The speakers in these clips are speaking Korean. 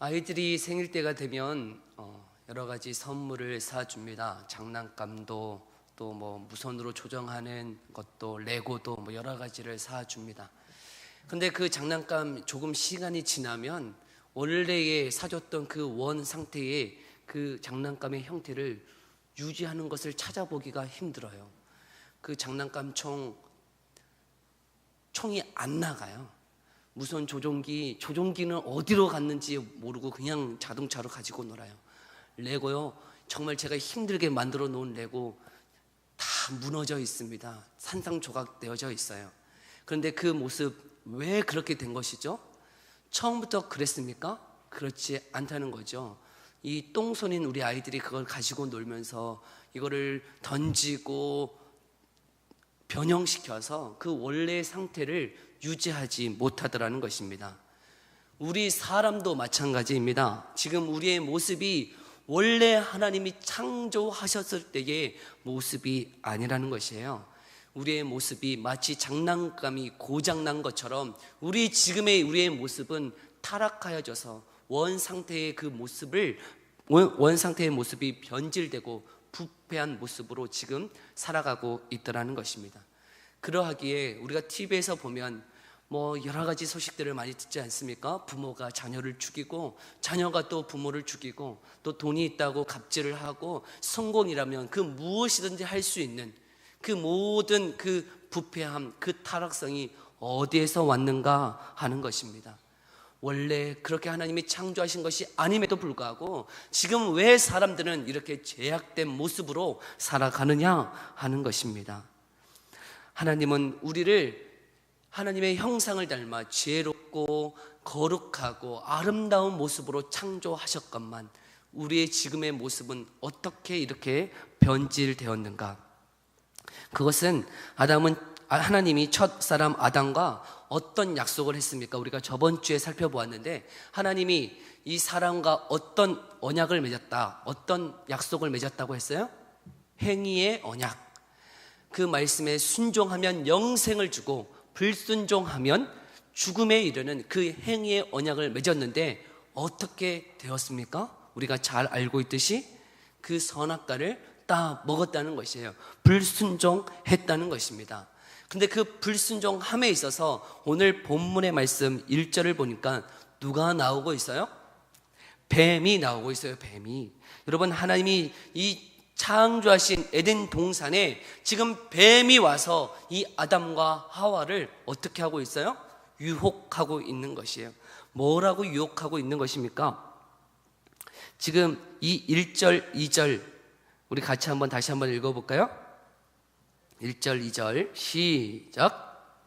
아이들이 생일 때가 되면 여러 가지 선물을 사줍니다. 장난감도 또 무선으로 조정하는 것도 레고도 여러 가지를 사줍니다. 근데 그 장난감 조금 시간이 지나면 원래에 사줬던 그 원 상태의 그 장난감의 형태를 유지하는 것을 찾아보기가 힘들어요. 그 장난감 총이 안 나가요. 무선 조종기는 어디로 갔는지 모르고 그냥 자동차로 가지고 놀아요. 레고요, 정말 제가 힘들게 만들어 놓은 레고 다 무너져 있습니다. 산산조각되어져 있어요. 그런데 그 모습 왜 그렇게 된 것이죠? 처음부터 그랬습니까? 그렇지 않다는 거죠. 이 똥손인 우리 아이들이 그걸 가지고 놀면서 이거를 던지고 변형시켜서 그 원래의 상태를 유지하지 못하더라는 것입니다. 우리 사람도 마찬가지입니다. 지금 우리의 모습이 원래 하나님이 창조하셨을 때의 모습이 아니라는 것이에요. 우리의 모습이 마치 장난감이 고장난 것처럼 우리의 모습은 타락하여져서 원 상태의 모습이 변질되고 부패한 모습으로 지금 살아가고 있더라는 것입니다. 그러하기에 우리가 TV에서 보면 여러 가지 소식들을 많이 듣지 않습니까? 부모가 자녀를 죽이고 자녀가 또 부모를 죽이고 또 돈이 있다고 갑질을 하고 성공이라면 그 무엇이든지 할 수 있는 그 모든 그 부패함, 그 타락성이 어디에서 왔는가 하는 것입니다. 원래 그렇게 하나님이 창조하신 것이 아님에도 불구하고 지금 왜 사람들은 이렇게 죄악된 모습으로 살아가느냐 하는 것입니다. 하나님은 우리를 하나님의 형상을 닮아 지혜롭고 거룩하고 아름다운 모습으로 창조하셨건만 우리의 지금의 모습은 어떻게 이렇게 변질되었는가? 그것은 하나님이 첫 사람 아담과 어떤 약속을 했습니까? 우리가 저번 주에 살펴보았는데 하나님이 이 사람과 어떤 언약을 맺었다, 어떤 약속을 맺었다고 했어요? 행위의 언약. 그 말씀에 순종하면 영생을 주고 불순종하면 죽음에 이르는 그 행위의 언약을 맺었는데 어떻게 되었습니까? 우리가 잘 알고 있듯이 그 선악과를 다 먹었다는 것이에요. 불순종했다는 것입니다. 근데 그 불순종함에 있어서 오늘 본문의 말씀 1절을 보니까 누가 나오고 있어요? 뱀이 나오고 있어요. 뱀이. 여러분, 하나님이 이 창조하신 에덴 동산에 지금 뱀이 와서 이 아담과 하와를 어떻게 하고 있어요? 유혹하고 있는 것이에요. 뭐라고 유혹하고 있는 것입니까? 지금 이 1절, 2절 우리 같이 다시 한번 읽어볼까요? 1절, 2절 시작.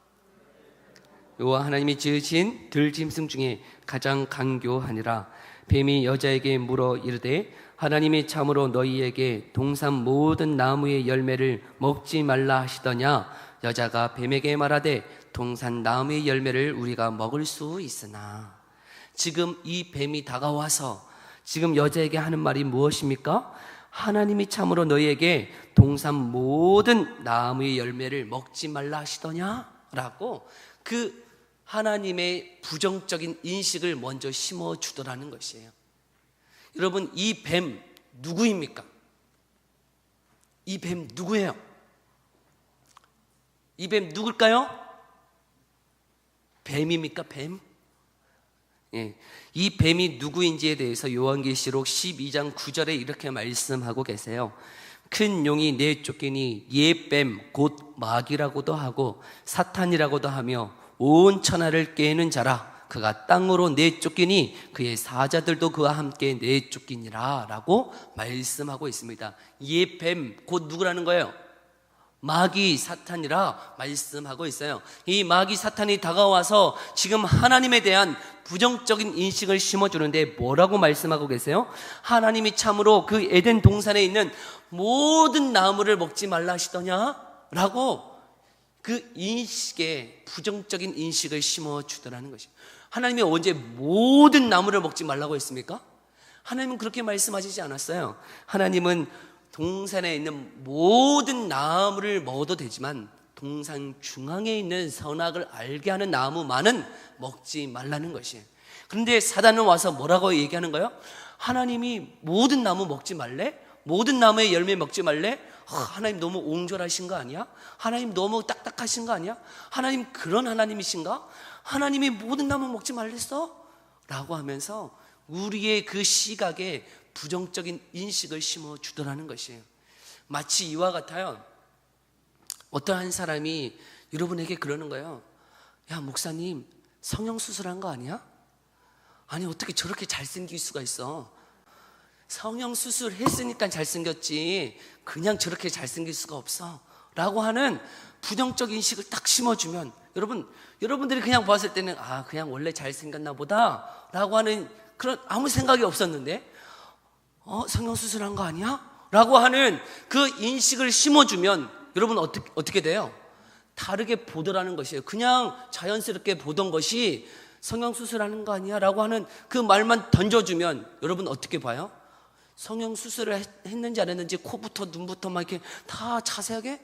여호와 하나님이 지으신 들짐승 중에 가장 간교하니라. 뱀이 여자에게 물어 이르되 하나님이 참으로 너희에게 동산 모든 나무의 열매를 먹지 말라 하시더냐? 여자가 뱀에게 말하되 동산 나무의 열매를 우리가 먹을 수 있으나. 지금 이 뱀이 다가와서 지금 여자에게 하는 말이 무엇입니까? 하나님이 참으로 너희에게 동산 모든 나무의 열매를 먹지 말라 하시더냐? 라고 그 하나님의 부정적인 인식을 먼저 심어주더라는 것이에요. 여러분, 이 뱀 누구입니까? 이 뱀 누구예요? 이 뱀 누굴까요? 뱀입니까? 뱀? 예. 이 뱀이 누구인지에 대해서 요한계시록 12장 9절에 이렇게 말씀하고 계세요. 큰 용이 내쫓기니 옛뱀 곧 마귀라고도 하고 사탄이라고도 하며 온 천하를 꿰는 자라. 그가 땅으로 내쫓기니 그의 사자들도 그와 함께 내쫓기니라 라고 말씀하고 있습니다. 이 뱀 곧 누구라는 거예요? 마귀 사탄이라 말씀하고 있어요. 이 마귀 사탄이 다가와서 지금 하나님에 대한 부정적인 인식을 심어주는데 뭐라고 말씀하고 계세요? 하나님이 참으로 그 에덴 동산에 있는 모든 나무를 먹지 말라 하시더냐? 라고 그 인식에 부정적인 인식을 심어주더라는 것이에요. 하나님이 언제 모든 나무를 먹지 말라고 했습니까? 하나님은 그렇게 말씀하시지 않았어요. 하나님은 동산에 있는 모든 나무를 먹어도 되지만 동산 중앙에 있는 선악을 알게 하는 나무만은 먹지 말라는 것이에요. 그런데 사단은 와서 뭐라고 얘기하는 거예요? 하나님이 모든 나무 먹지 말래? 모든 나무의 열매 먹지 말래? 하나님 너무 옹졸하신 거 아니야? 하나님 너무 딱딱하신 거 아니야? 하나님 그런 하나님이신가? 하나님이 모든 나무 먹지 말랬어? 라고 하면서 우리의 그 시각에 부정적인 인식을 심어주더라는 것이에요. 마치 이와 같아요. 어떠한 사람이 여러분에게 그러는 거예요. 야, 목사님 성형수술한 거 아니야? 아니 어떻게 저렇게 잘생길 수가 있어? 성형수술 했으니까 잘생겼지 그냥 저렇게 잘생길 수가 없어 라고 하는 부정적 인식을 딱 심어주면 여러분들이 그냥 봤을 때는 그냥 원래 잘생겼나 보다 라고 하는 그런 아무 생각이 없었는데 성형수술한 거 아니야? 라고 하는 그 인식을 심어주면 여러분 어떻게 돼요? 다르게 보더라는 것이에요. 그냥 자연스럽게 보던 것이 성형수술하는 거 아니야? 라고 하는 그 말만 던져주면 여러분 어떻게 봐요? 성형수술을 했는지 안 했는지 코부터 눈부터 막 이렇게 다 자세하게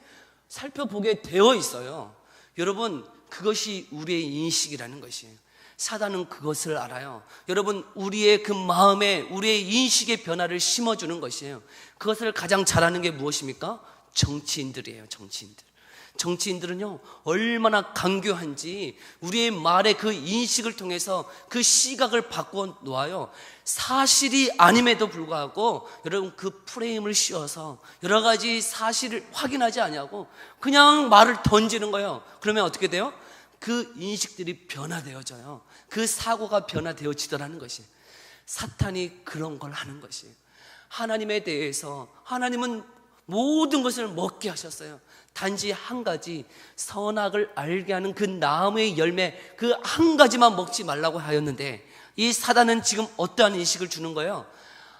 살펴보게 되어 있어요. 여러분 그것이 우리의 인식이라는 것이에요. 사단은 그것을 알아요. 여러분 우리의 그 마음에 우리의 인식의 변화를 심어주는 것이에요. 그것을 가장 잘하는 게 무엇입니까? 정치인들이에요. 정치인들은요 얼마나 강교한지 우리의 말의 그 인식을 통해서 그 시각을 바꿔 놓아요. 사실이 아님에도 불구하고 여러분 그 프레임을 씌워서 여러 가지 사실을 확인하지 아니하고 그냥 말을 던지는 거예요. 그러면 어떻게 돼요? 그 인식들이 변화되어져요. 그 사고가 변화되어지더라는 것이 사탄이 그런 걸 하는 것이에요. 하나님에 대해서 하나님은 모든 것을 먹게 하셨어요. 단지 한 가지 선악을 알게 하는 그 나무의 열매 그 한 가지만 먹지 말라고 하였는데 이 사단은 지금 어떠한 인식을 주는 거예요?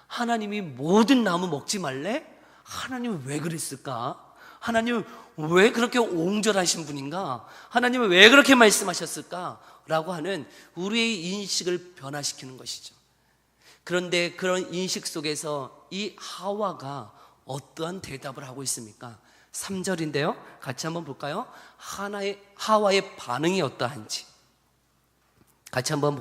하나님이 모든 나무 먹지 말래? 하나님은 왜 그랬을까? 하나님은 왜 그렇게 옹졸하신 분인가? 하나님은 왜 그렇게 말씀하셨을까? 라고 하는 우리의 인식을 변화시키는 것이죠. 그런데 그런 인식 속에서 이 하와가 어떠한 대답을 하고 있습니까? 3절인데요. 같이 한번 볼까요? 하와의 반응이 어떠한지. 같이 한번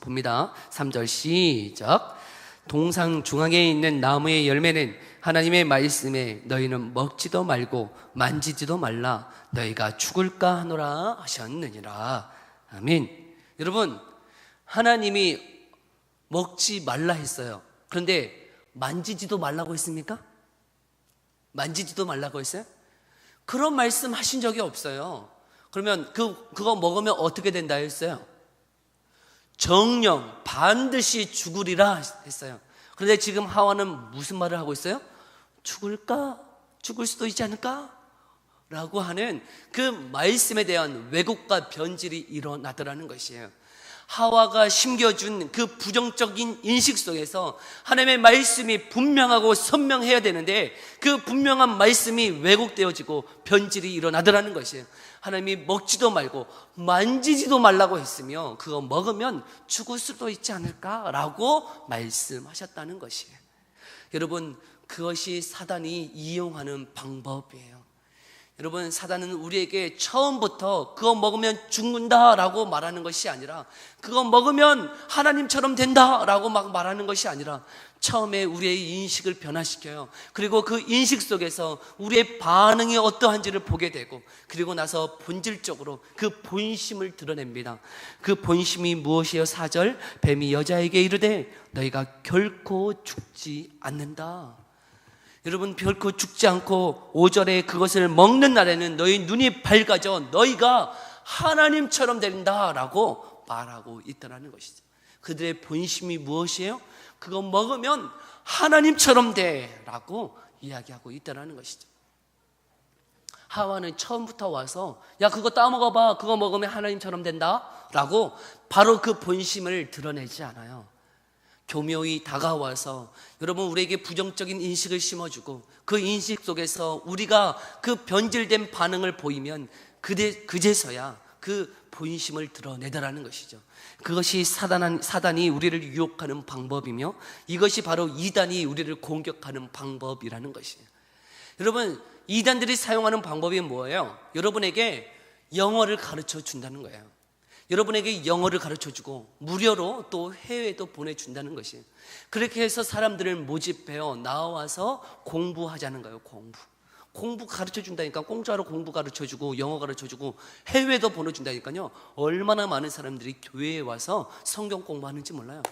봅니다. 3절 시작. 동상 중앙에 있는 나무의 열매는 하나님의 말씀에 너희는 먹지도 말고 만지지도 말라 너희가 죽을까 하노라 하셨느니라. 아멘. 여러분 하나님이 먹지 말라 했어요. 그런데 만지지도 말라고 했습니까? 만지지도 말라고 했어요? 그런 말씀 하신 적이 없어요. 그러면 그거 먹으면 어떻게 된다 했어요? 정령 반드시 죽으리라 했어요. 그런데 지금 하와는 무슨 말을 하고 있어요? 죽을까? 죽을 수도 있지 않을까? 라고 하는 그 말씀에 대한 왜곡과 변질이 일어나더라는 것이에요. 하와가 심겨준 그 부정적인 인식 속에서 하나님의 말씀이 분명하고 선명해야 되는데 그 분명한 말씀이 왜곡되어지고 변질이 일어나더라는 것이에요. 하나님이 먹지도 말고 만지지도 말라고 했으며 그거 먹으면 죽을 수도 있지 않을까라고 말씀하셨다는 것이에요. 여러분 그것이 사단이 이용하는 방법이에요. 여러분 사단은 우리에게 처음부터 그거 먹으면 죽는다라고 말하는 것이 아니라 그거 먹으면 하나님처럼 된다라고 막 말하는 것이 아니라 처음에 우리의 인식을 변화시켜요. 그리고 그 인식 속에서 우리의 반응이 어떠한지를 보게 되고 그리고 나서 본질적으로 그 본심을 드러냅니다. 그 본심이 무엇이에요? 4절 뱀이 여자에게 이르되 너희가 결코 죽지 않는다. 여러분 결코 죽지 않고 5절에 그것을 먹는 날에는 너희 눈이 밝아져 너희가 하나님처럼 된다라고 말하고 있다는 것이죠. 그들의 본심이 무엇이에요? 그거 먹으면 하나님처럼 돼라고 이야기하고 있다는 것이죠. 하와는 처음부터 와서 야 그거 따먹어봐 그거 먹으면 하나님처럼 된다라고 바로 그 본심을 드러내지 않아요. 교묘히 다가와서 여러분 우리에게 부정적인 인식을 심어주고 그 인식 속에서 우리가 그 변질된 반응을 보이면 그제서야 그 본심을 드러내더라는 것이죠. 그것이 사단이 우리를 유혹하는 방법이며 이것이 바로 이단이 우리를 공격하는 방법이라는 것이에요. 여러분 이단들이 사용하는 방법이 뭐예요? 여러분에게 영어를 가르쳐 준다는 거예요. 여러분에게 영어를 가르쳐주고 무료로 또 해외도 보내준다는 것이에요. 그렇게 해서 사람들을 모집해요. 나와서 공부하자는 거예요. 공부 가르쳐준다니까. 공짜로 공부 가르쳐주고 영어 가르쳐주고 해외도 보내준다니까요. 얼마나 많은 사람들이 교회에 와서 성경 공부하는지 몰라요.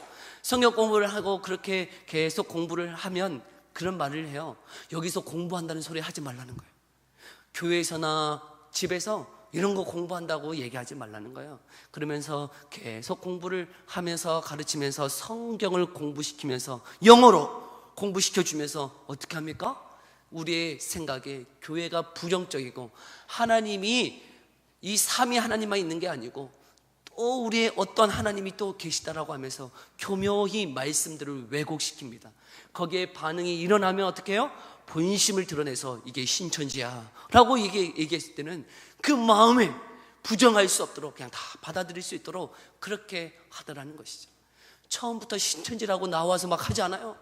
성경 공부를 하고 그렇게 계속 공부를 하면 그런 말을 해요. 여기서 공부한다는 소리 하지 말라는 거예요. 교회에서나 집에서 이런 거 공부한다고 얘기하지 말라는 거예요. 그러면서 계속 공부를 하면서 가르치면서 성경을 공부시키면서 영어로 공부시켜주면서 어떻게 합니까? 우리의 생각에 교회가 부정적이고 하나님이 이 삼위 하나님만 있는 게 아니고 또 우리의 어떤 하나님이 또 계시다라고 하면서 교묘히 말씀들을 왜곡시킵니다. 거기에 반응이 일어나면 어떻게 해요? 본심을 드러내서 이게 신천지야 라고 얘기했을 때는 그 마음에 부정할 수 없도록 그냥 다 받아들일 수 있도록 그렇게 하더라는 것이죠. 처음부터 신천지라고 나와서 막 하지 않아요.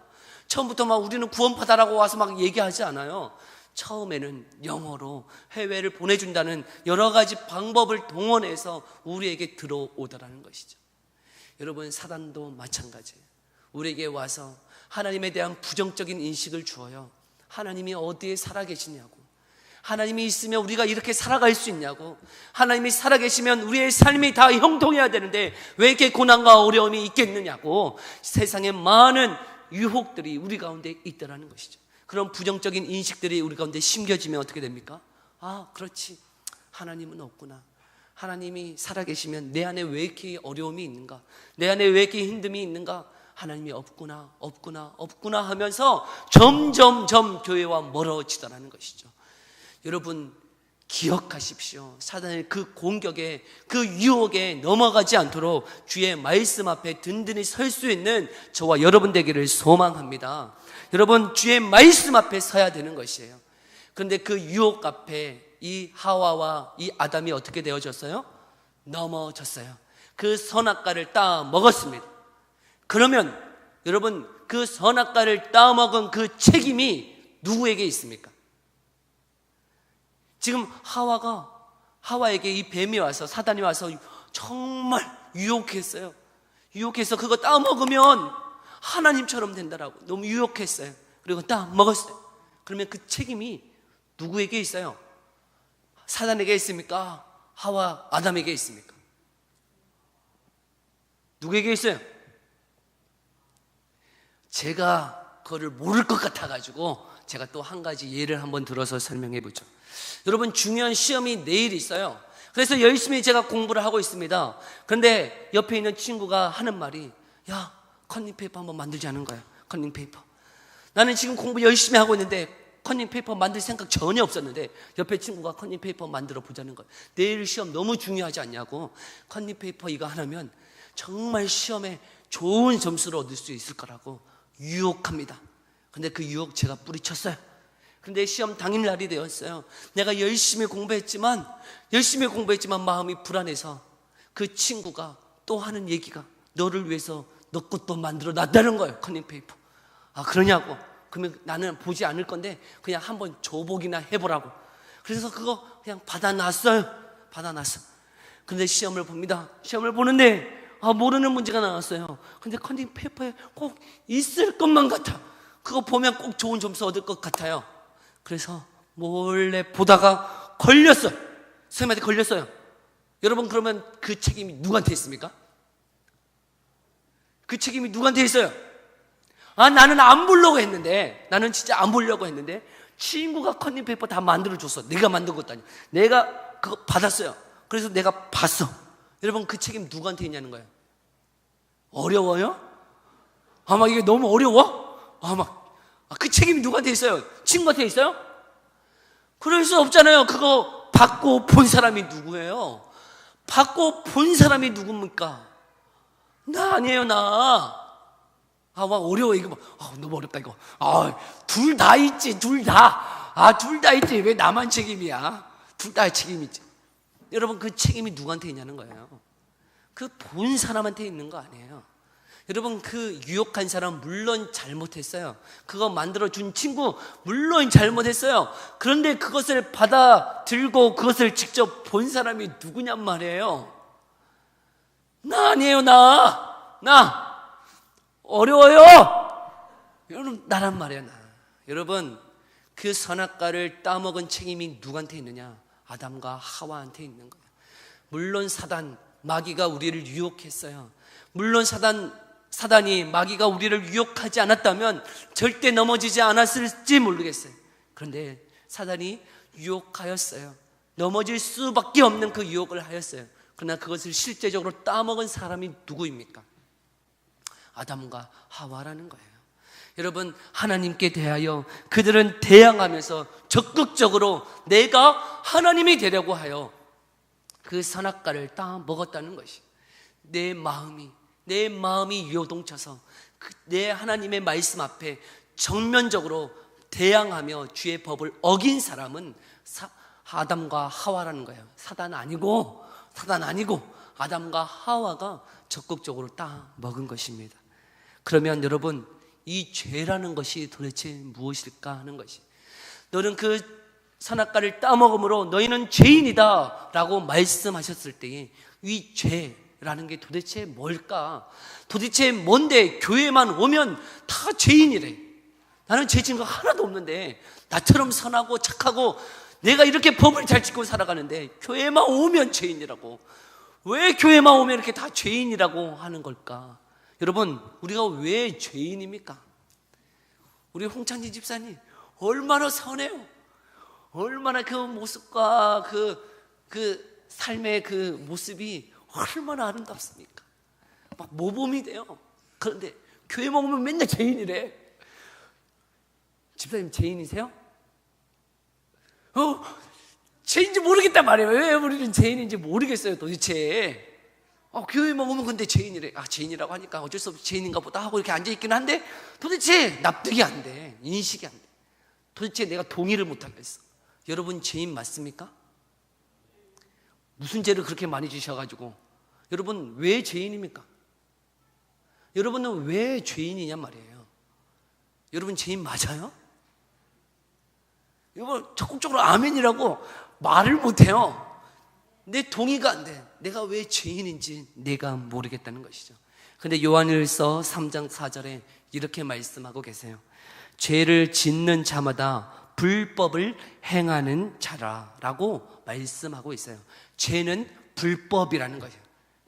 처음부터 막 우리는 구원받아라고 와서 막 얘기하지 않아요. 처음에는 영어로 해외를 보내준다는 여러 가지 방법을 동원해서 우리에게 들어오더라는 것이죠. 여러분, 사단도 마찬가지예요. 우리에게 와서 하나님에 대한 부정적인 인식을 주어요. 하나님이 어디에 살아계시냐고, 하나님이 있으면 우리가 이렇게 살아갈 수 있냐고, 하나님이 살아계시면 우리의 삶이 다 형통해야 되는데 왜 이렇게 고난과 어려움이 있겠느냐고, 세상에 많은 유혹들이 우리 가운데 있다라는 것이죠. 그런 부정적인 인식들이 우리 가운데 심겨지면 어떻게 됩니까? 아, 그렇지, 하나님은 없구나. 하나님이 살아계시면 내 안에 왜 이렇게 어려움이 있는가, 내 안에 왜 이렇게 힘듦이 있는가, 하나님이 없구나 하면서 점점점 교회와 멀어지더라는 것이죠. 여러분, 기억하십시오. 사단의 그 공격에, 그 유혹에 넘어가지 않도록 주의 말씀 앞에 든든히 설 수 있는 저와 여러분 되기를 소망합니다. 여러분, 주의 말씀 앞에 서야 되는 것이에요. 그런데 그 유혹 앞에 이 하와와 이 아담이 어떻게 되어졌어요? 넘어졌어요. 그 선악과를 따 먹었습니다. 그러면 여러분, 그 선악과를 따 먹은 그 책임이 누구에게 있습니까? 지금 하와에게 이 뱀이 와서, 사단이 와서 정말 유혹했어요. 유혹해서 그거 따 먹으면 하나님처럼 된다라고 너무 유혹했어요. 그리고 따 먹었어요. 그러면 그 책임이 누구에게 있어요? 사단에게 있습니까? 하와 아담에게 있습니까? 누구에게 있어요? 제가 그거를 모를 것 같아가지고 제가 또 한 가지 예를 한번 들어서 설명해 보죠. 여러분, 중요한 시험이 내일 있어요. 그래서 열심히 제가 공부를 하고 있습니다. 그런데 옆에 있는 친구가 하는 말이, 야, 컨닝페이퍼 한번 만들지 않은 거야. 컨닝페이퍼. 나는 지금 공부 열심히 하고 있는데 컨닝페이퍼 만들 생각 전혀 없었는데 옆에 친구가 컨닝페이퍼 만들어 보자는 거예요. 내일 시험 너무 중요하지 않냐고. 컨닝페이퍼 이거 하나면 정말 시험에 좋은 점수를 얻을 수 있을 거라고 유혹합니다. 근데 그 유혹 제가 뿌리쳤어요. 근데 시험 당일날이 되었어요. 내가 열심히 공부했지만 마음이 불안해서 그 친구가 또 하는 얘기가, 너를 위해서 너 것도 만들어 놨다는 거예요. 컨닝페이퍼. 아, 그러냐고. 그러면 나는 보지 않을 건데 그냥 한번 조복이나 해보라고. 그래서 그거 그냥 받아놨어요. 근데 시험을 봅니다. 시험을 보는데 모르는 문제가 나왔어요. 근데 컨닝페이퍼에 꼭 있을 것만 같아. 그거 보면 꼭 좋은 점수 얻을 것 같아요. 그래서 몰래 보다가 걸렸어요. 선생님한테 걸렸어요. 여러분, 그러면 그 책임이 누구한테 있습니까? 그 책임이 누구한테 있어요? 나는 안 보려고 했는데, 나는 진짜 안 보려고 했는데 친구가 컨닝페이퍼 다 만들어줬어. 내가 만든 것도 아니야. 내가 그거 받았어요. 그래서 내가 봤어. 여러분, 그 책임 누구한테 있냐는 거예요. 어려워요? 막 이게 너무 어려워? 그 책임이 누구한테 있어요? 친구한테 있어요? 그럴 수 없잖아요. 그거 받고 본 사람이 누구예요? 받고 본 사람이 누굽니까? 나 아니에요, 나. 막 어려워, 이거. 너무 어렵다, 이거. 둘 다 있지, 둘 다. 둘 다 있지. 왜 나만 책임이야? 둘 다 책임이지. 여러분, 그 책임이 누구한테 있냐는 거예요. 그 본 사람한테 있는 거 아니에요. 여러분, 그 유혹한 사람 물론 잘못했어요. 그거 만들어준 친구 물론 잘못했어요. 그런데 그것을 받아들고 그것을 직접 본 사람이 누구냔 말이에요. 나 아니에요. 나 어려워요. 여러분, 나란 말이에요. 나. 여러분, 그 선악과를 따먹은 책임이 누구한테 있느냐? 아담과 하와한테 있는 거예요. 물론 사단, 마귀가 우리를 유혹했어요. 물론 사단이 마귀가 우리를 유혹하지 않았다면 절대 넘어지지 않았을지 모르겠어요. 그런데 사단이 유혹하였어요. 넘어질 수밖에 없는 그 유혹을 하였어요. 그러나 그것을 실제적으로 따먹은 사람이 누구입니까? 아담과 하와라는 거예요. 여러분, 하나님께 대하여 그들은 대항하면서 적극적으로 내가 하나님이 되려고 하여 그 선악과를 따먹었다는 것이, 내 마음이 요동쳐서 내 하나님의 말씀 앞에 정면적으로 대항하며 주의 법을 어긴 사람은 아담과 하와라는 거예요. 사단 아니고 아담과 하와가 적극적으로 따먹은 것입니다. 그러면 여러분, 이 죄라는 것이 도대체 무엇일까 하는 것이, 너는 그 선악과를 따먹음으로 너희는 죄인이다 라고 말씀하셨을 때에 이 죄라는 게 도대체 뭘까? 도대체 뭔데 교회만 오면 다 죄인이래. 나는 죄 지은 거 하나도 없는데, 나처럼 선하고 착하고 내가 이렇게 법을 잘 지키고 살아가는데 교회만 오면 죄인이라고. 왜 교회만 오면 이렇게 다 죄인이라고 하는 걸까? 여러분, 우리가 왜 죄인입니까? 우리 홍창진 집사님 얼마나 선해요. 얼마나 그 모습과 그 삶의 그 모습이 얼마나 아름답습니까? 막 모범이 돼요. 그런데 교회만 오면 맨날 죄인이래. 집사님 죄인이세요? 죄인지 모르겠단 말이에요. 왜 우리는 죄인인지 모르겠어요 도대체. 교회만 오면 근데 죄인이래. 죄인이라고 하니까 어쩔 수 없이 죄인인가 보다 하고 이렇게 앉아있기는 한데 도대체 납득이 안 돼. 인식이 안 돼. 도대체 내가 동의를 못 하겠어. 여러분, 죄인 맞습니까? 무슨 죄를 그렇게 많이 지셔가지고. 여러분, 왜 죄인입니까? 여러분은 왜 죄인이냐 말이에요. 여러분, 죄인 맞아요? 여러분, 적극적으로 아멘이라고 말을 못해요. 내 동의가 안 돼. 내가 왜 죄인인지 내가 모르겠다는 것이죠. 근데 요한일서 3장 4절에 이렇게 말씀하고 계세요. 죄를 짓는 자마다 불법을 행하는 자라라고 말씀하고 있어요. 죄는 불법이라는 거예요.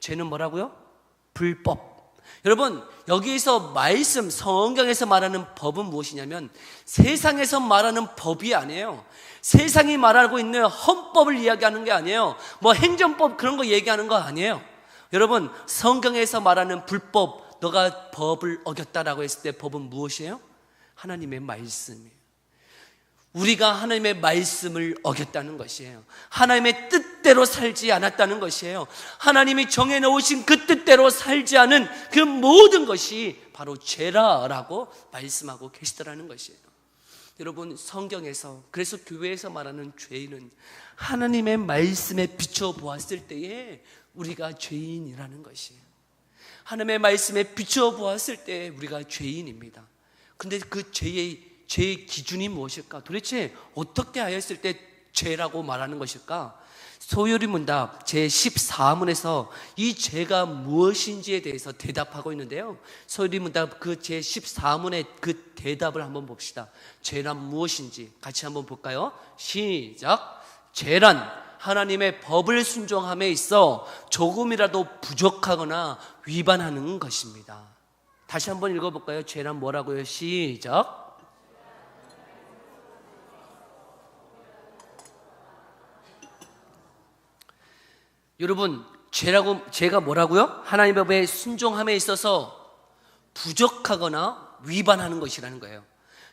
죄는 뭐라고요? 불법. 여러분, 여기에서 말씀, 성경에서 말하는 법은 무엇이냐면 세상에서 말하는 법이 아니에요. 세상이 말하고 있는 헌법을 이야기하는 게 아니에요. 뭐 행정법 그런 거 얘기하는 거 아니에요. 여러분, 성경에서 말하는 불법, 너가 법을 어겼다라고 했을 때 법은 무엇이에요? 하나님의 말씀이에요. 우리가 하나님의 말씀을 어겼다는 것이에요. 하나님의 뜻대로 살지 않았다는 것이에요. 하나님이 정해놓으신 그 뜻대로 살지 않은 그 모든 것이 바로 죄라라고 말씀하고 계시더라는 것이에요. 여러분, 성경에서, 그래서 교회에서 말하는 죄인은 하나님의 말씀에 비춰보았을 때에 우리가 죄인이라는 것이에요. 하나님의 말씀에 비춰보았을 때 우리가 죄인입니다. 근데 그 죄의 기준이 무엇일까? 도대체 어떻게 하였을 때 죄라고 말하는 것일까? 소요리문답 제14문에서 이 죄가 무엇인지에 대해서 대답하고 있는데요, 소요리문답 그 제14문의 그 대답을 한번 봅시다. 죄란 무엇인지 같이 한번 볼까요? 시작. 죄란 하나님의 법을 순종함에 있어 조금이라도 부족하거나 위반하는 것입니다. 다시 한번 읽어볼까요? 죄란 뭐라고요? 시작. 여러분, 죄가 뭐라고요? 하나님의 법에 순종함에 있어서 부족하거나 위반하는 것이라는 거예요.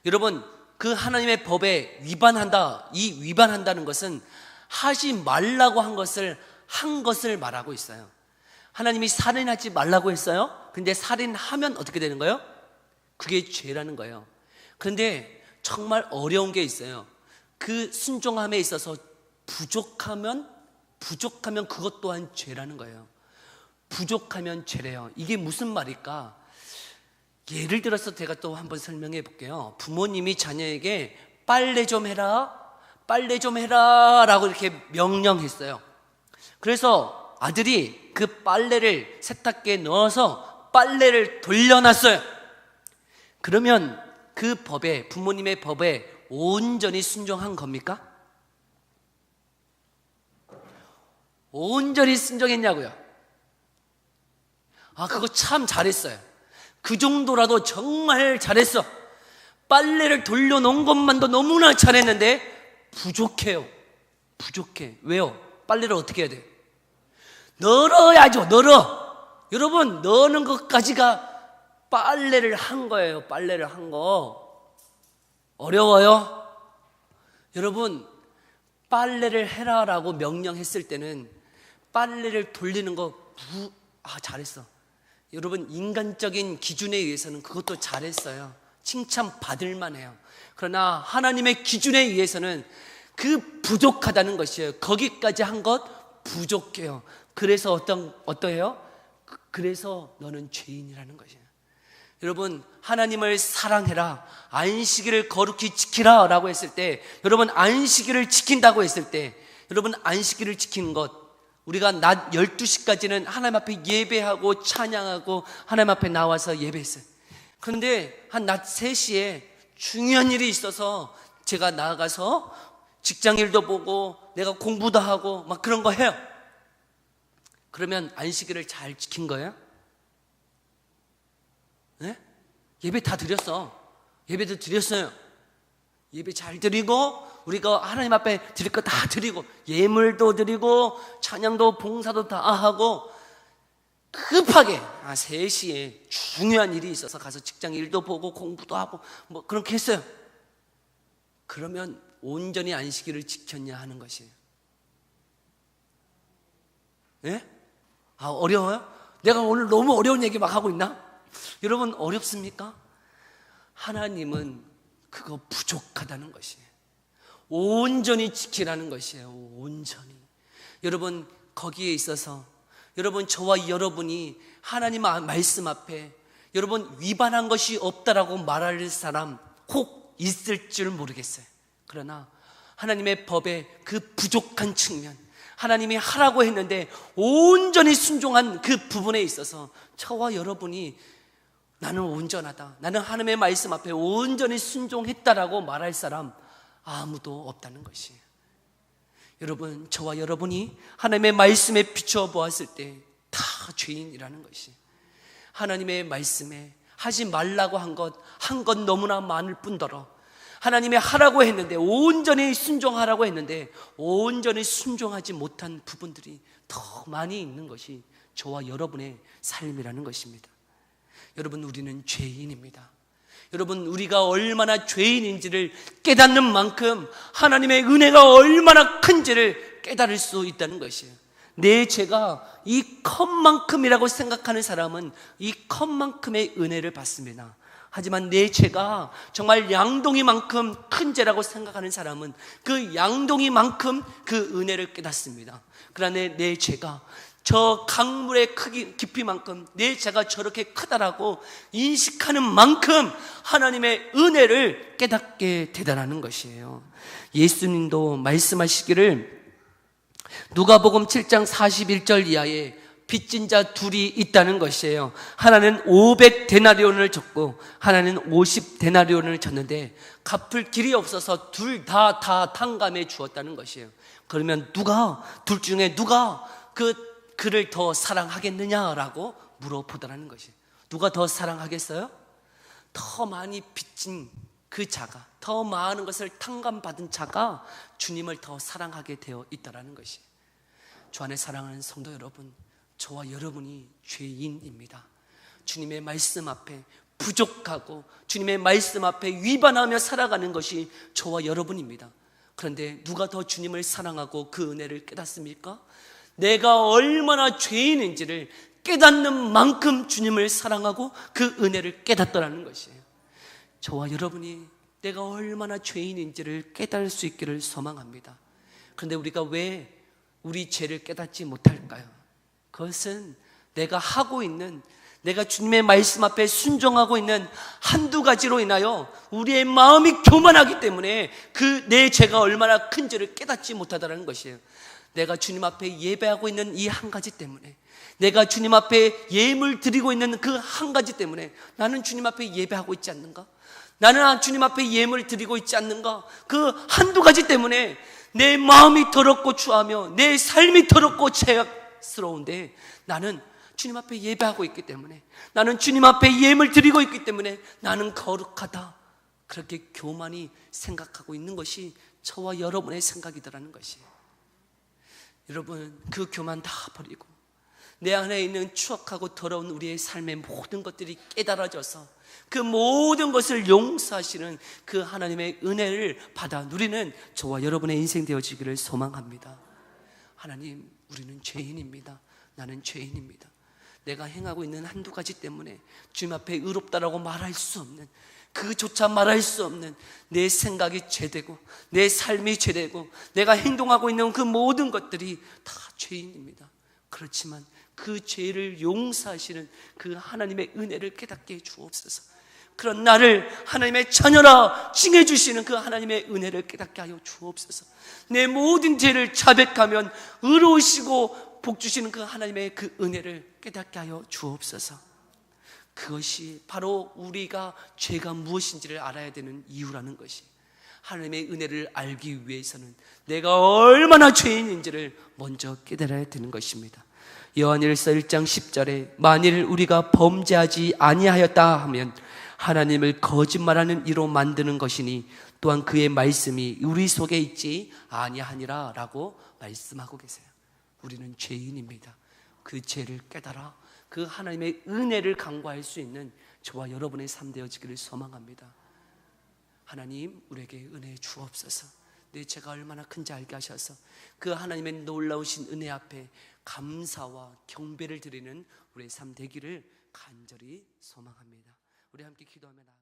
여러분, 그 하나님의 법에 위반한다, 이 위반한다는 것은 하지 말라고 한 것을 말하고 있어요. 하나님이 살인하지 말라고 했어요. 근데 살인하면 어떻게 되는 거예요? 그게 죄라는 거예요. 그런데 정말 어려운 게 있어요. 그 순종함에 있어서 부족하면 그것 또한 죄라는 거예요. 부족하면 죄래요. 이게 무슨 말일까? 예를 들어서 제가 또 한번 설명해 볼게요. 부모님이 자녀에게 빨래 좀 해라 라고 이렇게 명령했어요. 그래서 아들이 그 빨래를 세탁기에 넣어서 빨래를 돌려놨어요. 그러면 그 법에, 부모님의 법에 온전히 순종한 겁니까? 온전히 순종했냐고요? 그거 참 잘했어요. 그 정도라도 정말 잘했어. 빨래를 돌려놓은 것만도 너무나 잘했는데 부족해요. 부족해. 왜요? 빨래를 어떻게 해야 돼요? 널어야죠. 널어. 여러분, 너는 것까지가 빨래를 한 거예요. 빨래를 한 거. 어려워요? 여러분, 빨래를 해라라고 명령했을 때는 빨래를 돌리는 거 잘했어. 여러분, 인간적인 기준에 의해서는 그것도 잘했어요. 칭찬받을 만해요. 그러나 하나님의 기준에 의해서는 그 부족하다는 것이에요. 거기까지 한 것 부족해요. 그래서 어떠해요? 그래서 너는 죄인이라는 것이에요. 여러분, 하나님을 사랑해라, 안식일을 거룩히 지키라 라고 했을 때, 여러분, 안식일을 지킨다고 했을 때, 여러분, 안식일을 지키는 것, 우리가 낮 12시까지는 하나님 앞에 예배하고 찬양하고 하나님 앞에 나와서 예배했어요. 그런데 한 낮 3시에 중요한 일이 있어서 제가 나가서 직장 일도 보고 내가 공부도 하고 막 그런 거 해요. 그러면 안식일을 잘 지킨 거예요? 네? 예배 다 드렸어. 예배도 드렸어요. 예배 잘 드리고 우리가 하나님 앞에 드릴 거 다 드리고 예물도 드리고 찬양도 봉사도 다 하고 급하게 3시에 중요한 일이 있어서 가서 직장 일도 보고 공부도 하고 뭐 그렇게 했어요. 그러면 온전히 안식일을 지켰냐 하는 것이에요. 예? 어려워요? 내가 오늘 너무 어려운 얘기 막 하고 있나? 여러분, 어렵습니까? 하나님은 그거 부족하다는 것이에요. 온전히 지키라는 것이에요. 온전히. 여러분, 거기에 있어서 여러분, 저와 여러분이 하나님 말씀 앞에 여러분 위반한 것이 없다라고 말할 사람 혹 있을 줄 모르겠어요. 그러나 하나님의 법에 그 부족한 측면, 하나님이 하라고 했는데 온전히 순종한 그 부분에 있어서 저와 여러분이 나는 온전하다, 나는 하나님의 말씀 앞에 온전히 순종했다라고 말할 사람 아무도 없다는 것이에요. 여러분, 저와 여러분이 하나님의 말씀에 비추어 보았을 때 다 죄인이라는 것이, 하나님의 말씀에 하지 말라고 한 것 너무나 많을 뿐더러 하나님이 하라고 했는데, 온전히 순종하라고 했는데 온전히 순종하지 못한 부분들이 더 많이 있는 것이 저와 여러분의 삶이라는 것입니다. 여러분, 우리는 죄인입니다. 여러분, 우리가 얼마나 죄인인지를 깨닫는 만큼 하나님의 은혜가 얼마나 큰지를 깨달을 수 있다는 것이에요. 내 죄가 이 컵만큼이라고 생각하는 사람은 이 컵만큼의 은혜를 받습니다. 하지만 내 죄가 정말 양동이만큼 큰 죄라고 생각하는 사람은 그 양동이만큼 그 은혜를 깨닫습니다. 그러나 내 죄가 저 강물의 깊이만큼 내 죄가 저렇게 크다라고 인식하는 만큼 하나님의 은혜를 깨닫게 되다라는 것이에요. 예수님도 말씀하시기를 누가복음 7장 41절 이하에 빚진 자 둘이 있다는 것이에요. 하나는 500데나리온을 줬고 하나는 50데나리온을 줬는데 갚을 길이 없어서 둘 다 탕감해 주었다는 것이에요. 그러면 둘 중에 누가 그를 더 사랑하겠느냐라고 물어보더라는 것이에요. 누가 더 사랑하겠어요? 더 많이 빚진 그 자가, 더 많은 것을 탕감받은 자가 주님을 더 사랑하게 되어 있다는 것이에요. 주 안에 사랑하는 성도 여러분, 저와 여러분이 죄인입니다. 주님의 말씀 앞에 부족하고 주님의 말씀 앞에 위반하며 살아가는 것이 저와 여러분입니다. 그런데 누가 더 주님을 사랑하고 그 은혜를 깨닫습니까? 내가 얼마나 죄인인지를 깨닫는 만큼 주님을 사랑하고 그 은혜를 깨닫더라는 것이에요. 저와 여러분이 내가 얼마나 죄인인지를 깨달을 수 있기를 소망합니다. 그런데 우리가 왜 우리 죄를 깨닫지 못할까요? 그것은 내가 하고 있는, 내가 주님의 말씀 앞에 순종하고 있는 한두 가지로 인하여 우리의 마음이 교만하기 때문에 그 내 죄가 얼마나 큰지를 깨닫지 못하다는 것이에요. 내가 주님 앞에 예배하고 있는 이 한 가지 때문에, 내가 주님 앞에 예물 드리고 있는 그 한 가지 때문에 나는 주님 앞에 예배하고 있지 않는가? 나는 주님 앞에 예물을 드리고 있지 않는가? 그 한두 가지 때문에 내 마음이 더럽고 추하며 내 삶이 더럽고 죄악스러운데, 나는 주님 앞에 예배하고 있기 때문에, 나는 주님 앞에 예물 드리고 있기 때문에 나는 거룩하다, 그렇게 교만이 생각하고 있는 것이 저와 여러분의 생각이더라는 것이에요. 여러분, 그 교만 다 버리고 내 안에 있는 추악하고 더러운 우리의 삶의 모든 것들이 깨달아져서 그 모든 것을 용서하시는 그 하나님의 은혜를 받아 누리는 저와 여러분의 인생 되어지기를 소망합니다. 하나님, 우리는 죄인입니다. 나는 죄인입니다. 내가 행하고 있는 한두 가지 때문에 주님 앞에 의롭다라고 말할 수 없는, 그조차 말할 수 없는 내 생각이 죄되고 내 삶이 죄되고 내가 행동하고 있는 그 모든 것들이 다 죄인입니다. 그렇지만 그 죄를 용서하시는 그 하나님의 은혜를 깨닫게 해 주옵소서. 그런 나를 하나님의 자녀라 칭해주시는 그 하나님의 은혜를 깨닫게 하여 주옵소서. 내 모든 죄를 자백하면 의로우시고 복주시는 그 하나님의 그 은혜를 깨닫게 하여 주옵소서. 그것이 바로 우리가 죄가 무엇인지를 알아야 되는 이유라는 것이, 하나님의 은혜를 알기 위해서는 내가 얼마나 죄인인지를 먼저 깨달아야 되는 것입니다. 요한일서 1장 10절에 만일 우리가 범죄하지 아니하였다 하면 하나님을 거짓말하는 이로 만드는 것이니 또한 그의 말씀이 우리 속에 있지 아니하니라 라고 말씀하고 계세요. 우리는 죄인입니다. 그 죄를 깨달아 그 하나님의 은혜를 간구할 수 있는 저와 여러분의 삶 되어지기를 소망합니다. 하나님, 우리에게 은혜 주옵소서. 내 죄가 얼마나 큰지 알게 하셔서 그 하나님의 놀라우신 은혜 앞에 감사와 경배를 드리는 우리의 삶 되기를 간절히 소망합니다. 우리 함께 기도하며 나아가겠습니다.